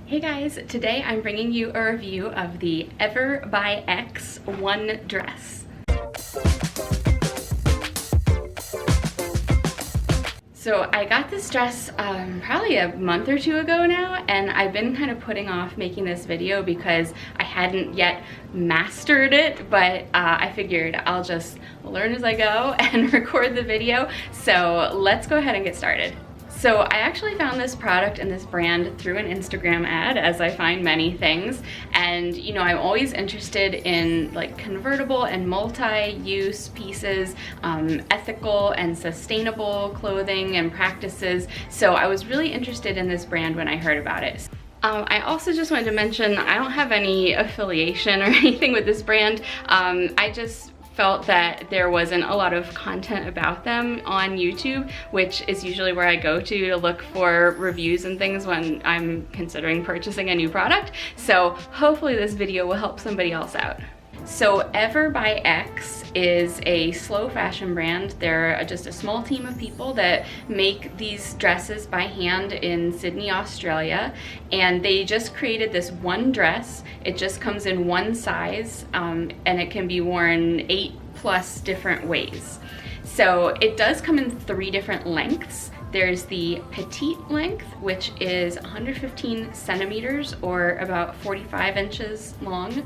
Hey guys, today I'm bringing you a review of the Ever by X One dress. So I got this dress probably a month or two ago now, and I've been kind of putting off making this video because I hadn't yet mastered it, but I figured I'll just learn as I go and record the video. So let's go ahead and get started. So I actually found this product and this brand through an Instagram ad, as I find many things. And you know, I'm always interested in like convertible and multi-use pieces, ethical and sustainable clothing and practices. So I was really interested in this brand when I heard about it. I also just wanted to mention I don't have any affiliation or anything with this brand. I just felt that there wasn't a lot of content about them on YouTube, which is usually where I go to look for reviews and things when I'm considering purchasing a new product. So hopefully this video will help somebody else out. So Ever by X is a slow fashion brand. They're just a small team of people that make these dresses by hand in Sydney, Australia. And they just created this one dress. It just comes in one size, and it can be worn 8+ different ways. So it does come in 3 different lengths. There's the petite length, which is 115 centimeters or about 45 inches long.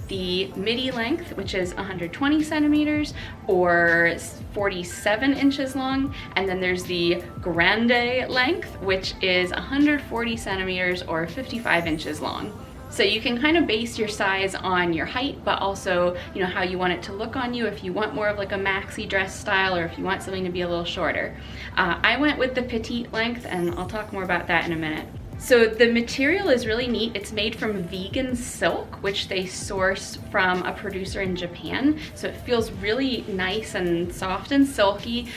The midi length, which is 120 centimeters or 47 inches long. And then there's the grande length, which is 140 centimeters or 55 inches long. So you can kind of base your size on your height, but also, you know, how you want it to look on you, if you want more of like a maxi dress style or if you want something to be a little shorter. I went with the petite length, and I'll talk more about that in a minute. So the material is really neat. It's made from vegan silk, which they source from a producer in Japan. So it feels really nice and soft and silky.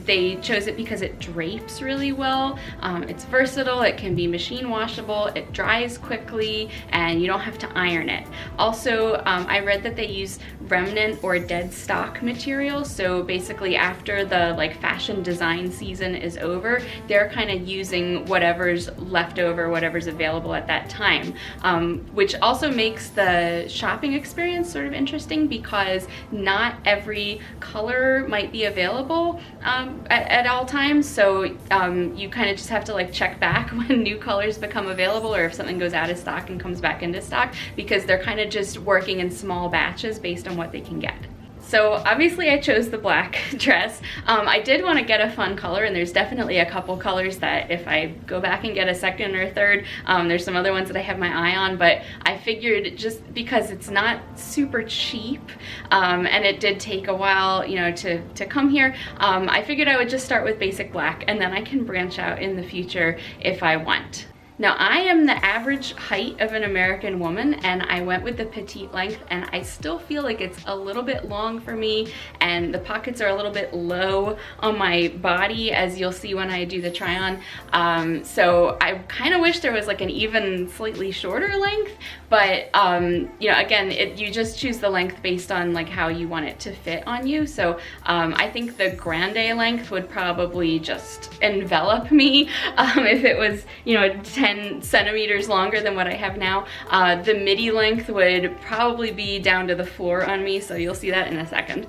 They chose it because it drapes really well. It's versatile, it can be machine washable, it dries quickly, and you don't have to iron it. Also, I read that they use remnant or dead stock material. So basically after the like fashion design season is over, they're kind of using whatever's left over, whatever's available at that time, which also makes the shopping experience sort of interesting because not every color might be available at all times. So you kind of just have to like check back when new colors become available or if something goes out of stock and comes back into stock, because they're kind of just working in small batches based on what they can get. So obviously I chose the black dress. I did want to get a fun color, and there's definitely a couple colors that if I go back and get a second or third, there's some other ones that I have my eye on, but I figured just because it's not super cheap, and it did take a while, you know, to come here, I figured I would just start with basic black, and then I can branch out in the future if I want. Now, I am the average height of an American woman, and I went with the petite length, and I still feel like it's a little bit long for me, and the pockets are a little bit low on my body, as you'll see when I do the try on. So I kind of wish there was like an even slightly shorter length, but you know, again, you just choose the length based on like how you want it to fit on you. So I think the grande length would probably just envelop me if it was, you know, 10 centimeters longer than what I have now. The midi length would probably be down to the floor on me, so you'll see that in a second.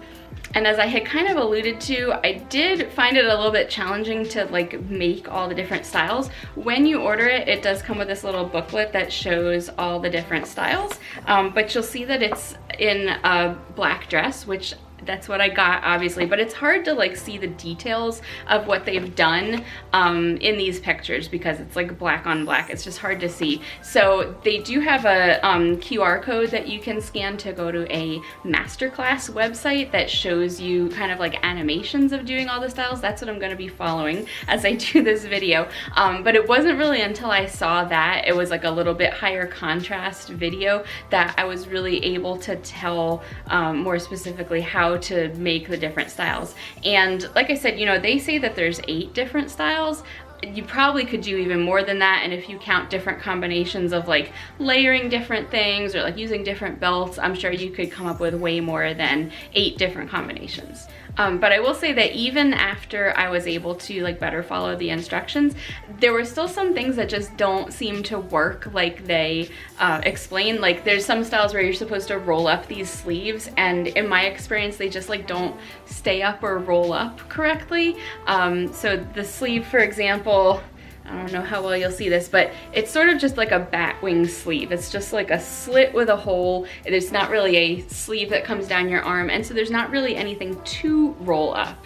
And as I had kind of alluded to, I did find it a little bit challenging to like make all the different styles. When you order it, it does come with this little booklet that shows all the different styles, but you'll see that it's in a black dress, which that's what I got, obviously, but it's hard to like see the details of what they've done in these pictures because it's like black on black. It's just hard to see. So they do have a QR code that you can scan to go to a masterclass website that shows you kind of like animations of doing all the styles. That's what I'm going to be following as I do this video. But it wasn't really until I saw that it was like a little bit higher contrast video that I was really able to tell more specifically how to make the different styles. And like I said, you know, they say that there's 8 different styles. You probably could do even more than that, and if you count different combinations of like layering different things or like using different belts, I'm sure you could come up with way more than 8 different combinations. But I will say that even after I was able to like better follow the instructions, there were still some things that just don't seem to work like they explain. Like there's some styles where you're supposed to roll up these sleeves, and in my experience they just like don't stay up or roll up correctly. So the sleeve, for example, I don't know how well you'll see this, but it's sort of just like a bat wing sleeve. It's just like a slit with a hole. It's not really a sleeve that comes down your arm, and so there's not really anything to roll up.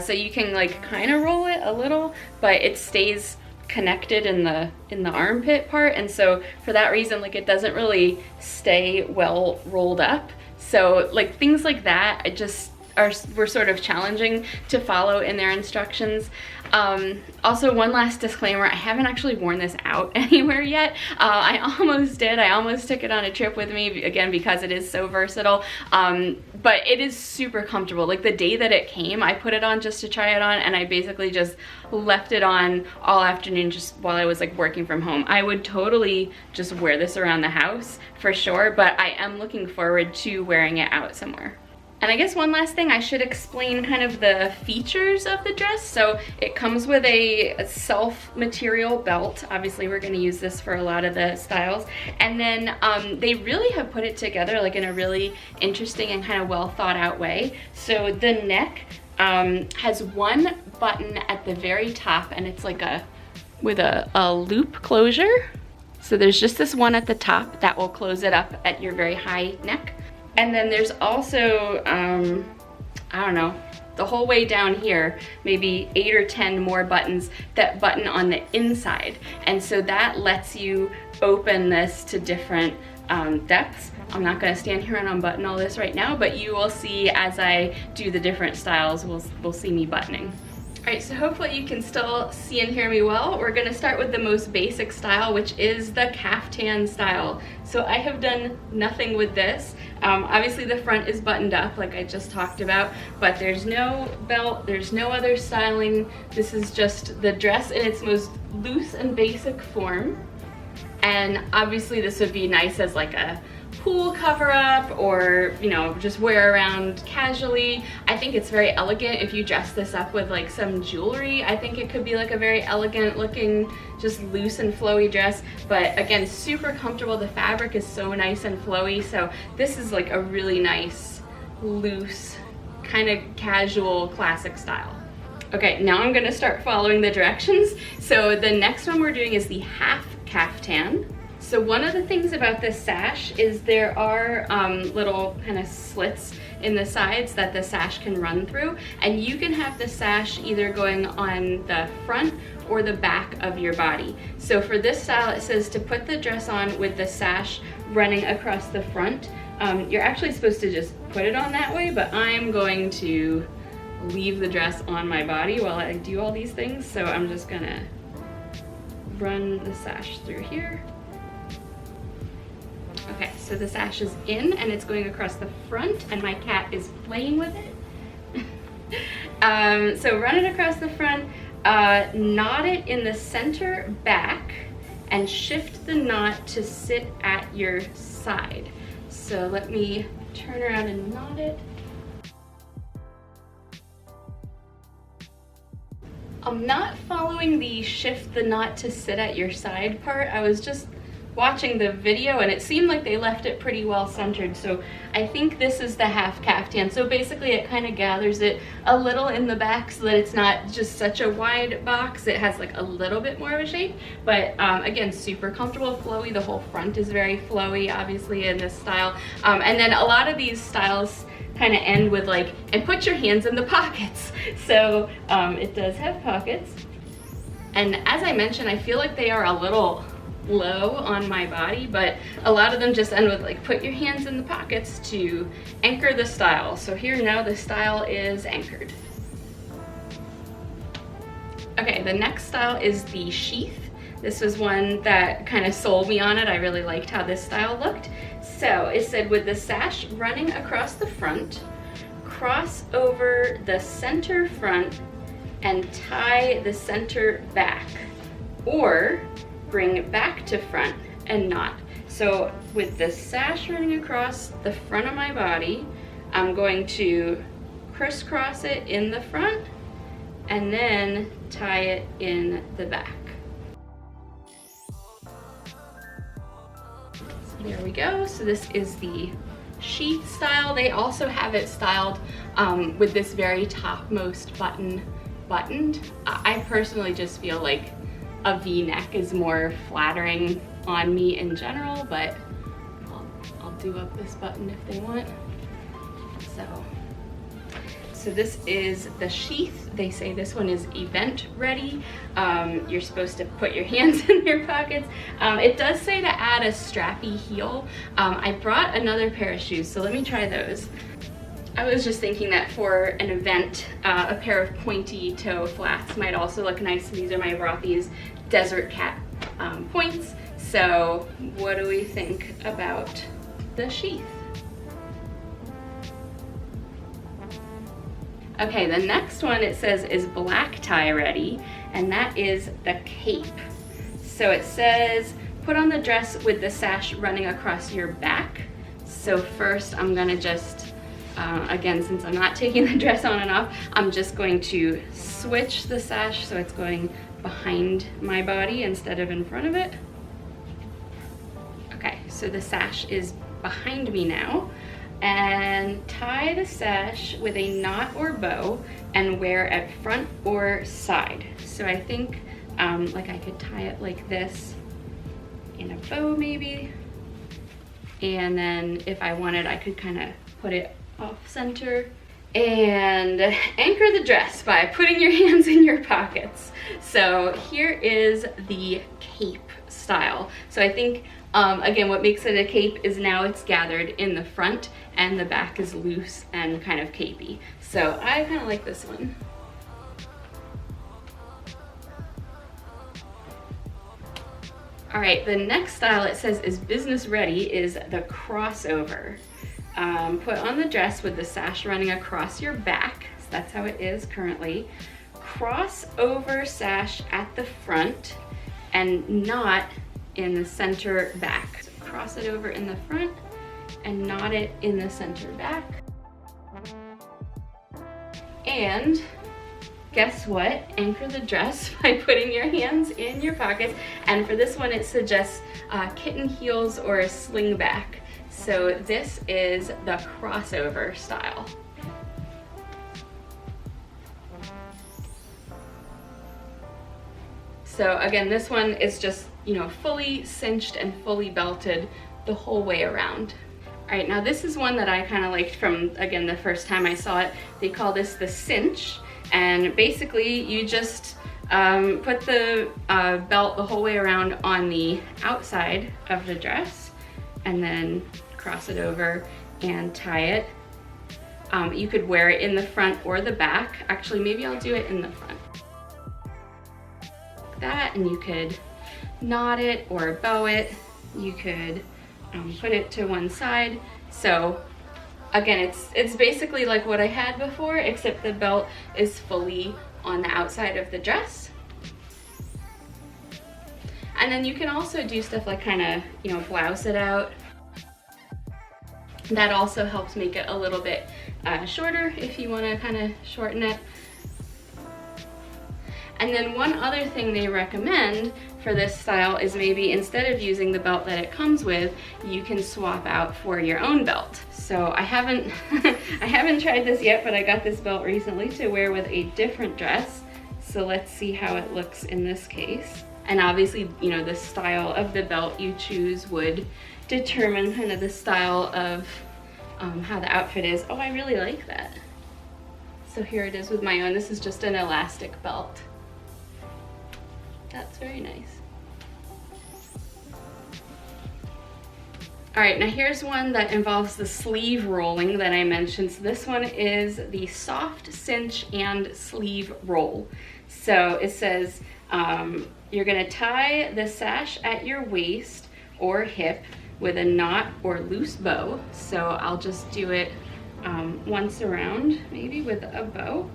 So you can like kind of roll it a little, but it stays connected in the armpit part, and so for that reason, like it doesn't really stay well rolled up. So like things like that, it just were sort of challenging to follow in their instructions. Also, one last disclaimer, I haven't actually worn this out anywhere yet. I almost did. I almost took it on a trip with me, again, because it is so versatile. But it is super comfortable. Like the day that it came, I put it on just to try it on, and I basically just left it on all afternoon just while I was like working from home. I would totally just wear this around the house for sure, but I am looking forward to wearing it out somewhere. And I guess one last thing, I should explain kind of the features of the dress. So it comes with a self-material belt. Obviously we're gonna use this for a lot of the styles. And then they really have put it together like in a really interesting and kind of well thought out way. So the neck has one button at the very top, and it's like with a loop closure. So there's just this one at the top that will close it up at your very high neck. And then there's also, I don't know, the whole way down here, maybe 8 or 10 more buttons that button on the inside. And so that lets you open this to different depths. I'm not gonna stand here and unbutton all this right now, but you will see as I do the different styles, we'll see me buttoning. All right, so hopefully you can still see and hear me well. We're gonna start with the most basic style, which is the caftan style. So I have done nothing with this. Obviously the front is buttoned up like I just talked about, but there's no belt, there's no other styling. This is just the dress in its most loose and basic form. And obviously this would be nice as like a pool cover up, or you know, just wear around casually. I think it's very elegant if you dress this up with like some jewelry. I think it could be like a very elegant looking, just loose and flowy dress, but again, super comfortable. The fabric is so nice and flowy, so this is like a really nice, loose, kind of casual, classic style. Okay, now I'm gonna start following the directions. So the next one we're doing is the half caftan. So one of the things about this sash is there are little kind of slits in the sides that the sash can run through, and you can have the sash either going on the front or the back of your body. So for this style, it says to put the dress on with the sash running across the front. You're actually supposed to just put it on that way, but I'm going to leave the dress on my body while I do all these things. So I'm just gonna run the sash through here. Okay, so the sash is in and it's going across the front, and my cat is playing with it. So run it across the front, knot it in the center back, and shift the knot to sit at your side. So let me turn around and knot it. I'm not following the shift the knot to sit at your side part. I was just watching the video and it seemed like they left it pretty well centered, so I think this is the half caftan. So basically it kind of gathers it a little in the back so that it's not just such a wide box. It has like a little bit more of a shape, but again, super comfortable, flowy. The whole front is very flowy, obviously, in this style. And then a lot of these styles kind of end with like, and put your hands in the pockets. So it does have pockets. And as I mentioned, I feel like they are a little low on my body, but a lot of them just end with like, put your hands in the pockets to anchor the style. So here now the style is anchored. Okay, the next style is the sheath. This was one that kind of sold me on it. I really liked how this style looked. So it said with the sash running across the front, cross over the center front and tie the center back, or bring it back to front and knot. So with the sash running across the front of my body, I'm going to crisscross it in the front and then tie it in the back. So there we go. So this is the sheath style. They also have it styled with this very topmost button buttoned. I personally just feel like a V-neck is more flattering on me in general, but I'll do up this button if they want. So this is the sheath. They say this one is event ready. You're supposed to put your hands in your pockets. It does say to add a strappy heel. I brought another pair of shoes, so let me try those. I was just thinking that for an event, a pair of pointy toe flats might also look nice. These are my Rothy's Desert Cat points. So what do we think about the sheath? Okay, the next one it says is black tie ready, and that is the cape. So it says, put on the dress with the sash running across your back. So first I'm gonna just, again, since I'm not taking the dress on and off, I'm just going to switch the sash so it's going behind my body instead of in front of it. Okay, so the sash is behind me now. And tie the sash with a knot or bow and wear at front or side. So I think like I could tie it like this in a bow maybe. And then if I wanted, I could kind of put it off center. And anchor the dress by putting your hands in your pockets. So here is the cape style. So I think, again, what makes it a cape is now it's gathered in the front and the back is loose and kind of capey. So I kind of like this one. All right, the next style it says is business ready is the crossover. Put on the dress with the sash running across your back. So that's how it is currently. Crossover sash at the front and knot in the center back. So cross it over in the front and knot it in the center back. And guess what? Anchor the dress by putting your hands in your pockets. And for this one, it suggests kitten heels or a sling back. So this is the crossover style. So again, this one is just, you know, fully cinched and fully belted the whole way around. All right, now this is one that I kind of liked from, again, the first time I saw it. They call this the cinch, and basically you just put the belt the whole way around on the outside of the dress and then cross it over and tie it. You could wear it in the front or the back. Actually, maybe I'll do it in the front. Like that, and you could knot it or bow it. You could put it to one side. So again, it's basically like what I had before, except the belt is fully on the outside of the dress. And then you can also do stuff like kind of, you know, blouse it out. That also helps make it a little bit shorter if you want to kind of shorten it. And then one other thing they recommend for this style is maybe instead of using the belt that it comes with, you can swap out for your own belt. So I haven't I haven't tried this yet, but I got this belt recently to wear with a different dress. So let's see how it looks in this case. And obviously, you know, the style of the belt you choose would determine kind of the style of how the outfit is. Oh, I really like that. So here it is with my own. This is just an elastic belt. That's very nice. All right, now here's one that involves the sleeve rolling that I mentioned. So this one is the soft cinch and sleeve roll. So it says you're gonna tie the sash at your waist or hip with a knot or loose bow. So I'll just do it once around, maybe with a bow.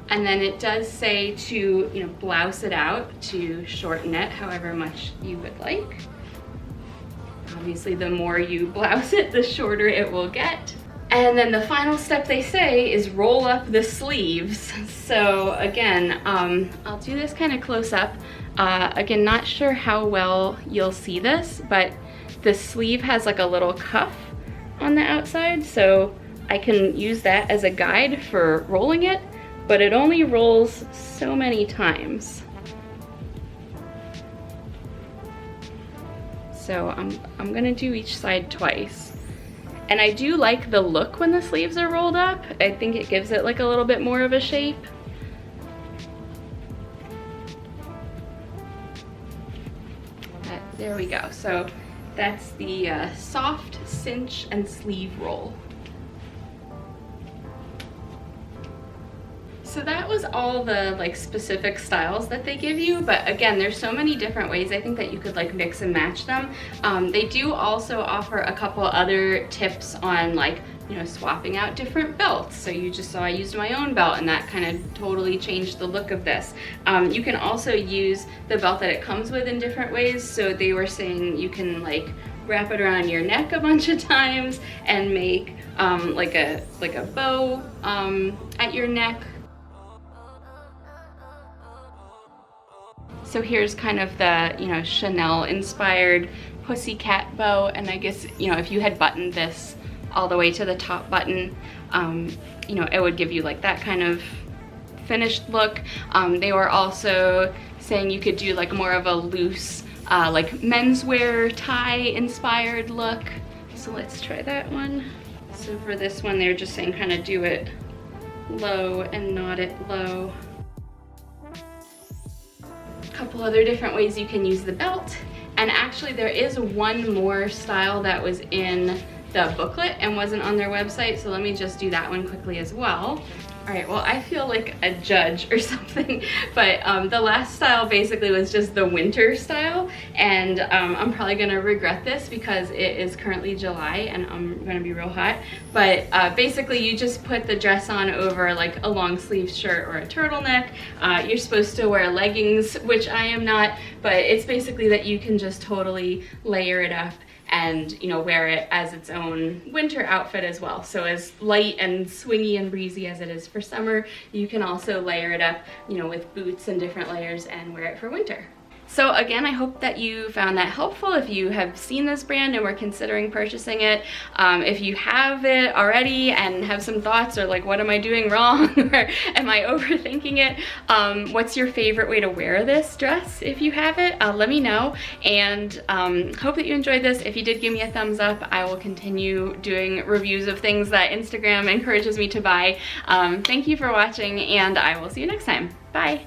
And then it does say to, you know, blouse it out to shorten it however much you would like. Obviously, the more you blouse it, the shorter it will get. And then the final step they say is roll up the sleeves. So again, I'll do this kind of close up. Again, not sure how well you'll see this, but the sleeve has like a little cuff on the outside, so I can use that as a guide for rolling it, but it only rolls so many times. So I'm gonna do each side twice. And I do like the look when the sleeves are rolled up. I think it gives it like a little bit more of a shape. There we go. So that's the soft cinch and sleeve roll. So that was all the like specific styles that they give you, but again, there's so many different ways I think that you could like mix and match them. They do also offer a couple other tips on like, you know, swapping out different belts. So you just saw I used my own belt and that kind of totally changed the look of this. You can also use the belt that it comes with in different ways. So they were saying you can like wrap it around your neck a bunch of times and make like a bow at your neck. So here's kind of the, you know, Chanel inspired pussycat bow, and I guess, you know, if you had buttoned this all the way to the top button, you know, it would give you like that kind of finished look. They were also saying you could do like more of a loose, like menswear tie inspired look. So let's try that one. So for this one, they're just saying kind of do it low and knot it low. Couple other different ways you can use the belt, and actually there is one more style that was in the booklet and wasn't on their website, so let me just do that one quickly as well. All right, well, I feel like a judge or something, but the last style basically was just the winter style, and I'm probably gonna regret this because it is currently July and I'm gonna be real hot, but basically you just put the dress on over like a long sleeve shirt or a turtleneck. You're supposed to wear leggings, which I am not, but it's basically that you can just totally layer it up and, you know, wear it as its own winter outfit as well. So as light and swingy and breezy as it is for summer, you can also layer it up, you know, with boots and different layers and wear it for winter. So again, I hope that you found that helpful if you have seen this brand and were considering purchasing it. If you have it already and have some thoughts or like, what am I doing wrong or am I overthinking it? What's your favorite way to wear this dress if you have it? Let me know, and hope that you enjoyed this. If you did, give me a thumbs up. I will continue doing reviews of things that Instagram encourages me to buy. Thank you for watching, and I will see you next time. Bye.